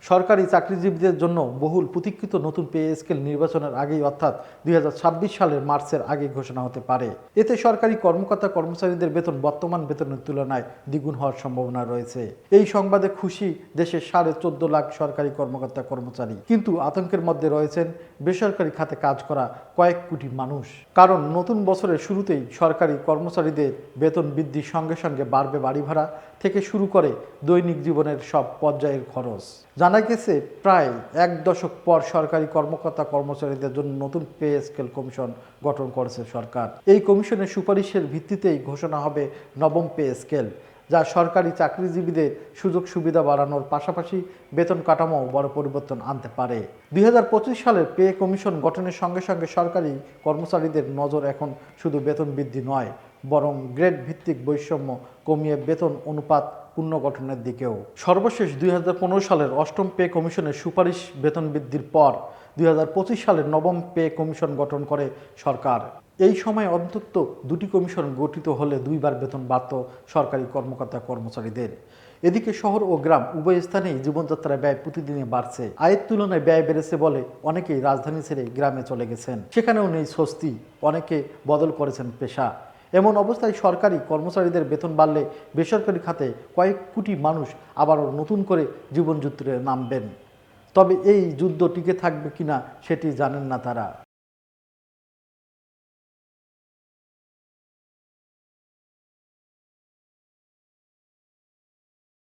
সরকারি চাকরিজীবীদের জন্য বহুল প্রতীক্ষিত নতুন পে স্কেল নির্বাচনের আগেই অর্থাৎ ২০২৬ সালের মার্চের আগে ঘোষণা হতে পারে। এতে সরকারি কর্মকর্তা কর্মচারীদের বেতন বর্তমান বেতনের তুলনায় দ্বিগুণ হওয়ার সম্ভাবনা রয়েছে। এই সংবাদে খুশি দেশের ১৪.৫ লাখ সরকারি কর্মকর্তা কর্মচারী, কিন্তু আতঙ্কের মধ্যে রয়েছেন বেসরকারি খাতে কাজ করা কয়েক কোটি মানুষ। কারণ নতুন বছরের শুরুতেই সরকারি কর্মচারীদের বেতন বৃদ্ধির সঙ্গে সঙ্গে বাড়বে বাড়ি ভাড়া থেকে শুরু করে দৈনিক জীবনের সব পর্যায়ের খরচ। জানা গেছে প্রায় এক দশক পর সরকারি কর্মকর্তা কর্মচারীদের জন্য নতুন পে স্কেল কমিশন গঠন করেছে সরকার। এই কমিশনের সুপারিশের ভিত্তিতেই ঘোষণা হবে নবম পে স্কেল, যা সরকারি চাকরিজীবীদের সুযোগ সুবিধা বাড়ানোর পাশাপাশি বেতন কাঠামো বড় পরিবর্তন আনতে পারে। ২০২৫ সালের পে কমিশন গঠনের সঙ্গে সঙ্গে সরকারি কর্মচারীদের নজর এখন শুধু বেতন বৃদ্ধি নয়, বরং গ্রেড ভিত্তিক বৈষম্য কমিয়ে বেতন অনুপাত পুনর্গঠনের দিকেও। সর্বশেষ ২০১৫ সালের অষ্টম পে কমিশনের সুপারিশ বেতন বৃদ্ধির পর ২০২৫ সালের নবম পে কমিশন গঠন করে সরকার। এই সময় অন্তত দুটি কমিশন গঠিত হলে দুইবার বেতন বাড়ত সরকারি কর্মকর্তা কর্মচারীদের। এদিকে শহর ও গ্রাম উভয় স্থানেই জীবনযাত্রার ব্যয় প্রতিদিনই বাড়ছে। আয়ের তুলনায় ব্যয় বেড়েছে বলে অনেকেই রাজধানী ছেড়ে গ্রামে চলে গেছেন। সেখানেও নেই স্বস্তি, অনেকে বদল করেছেন পেশা। এমন অবস্থায় সরকারি কর্মচারীদের বেতন বাড়লে বেসরকারি খাতে কয়েক কোটি মানুষ আবারও নতুন করে জীবনযুদ্ধে নামবেন। তবে এই যুদ্ধ টিকে থাকবে কিনা সেটি জানেন না তারা।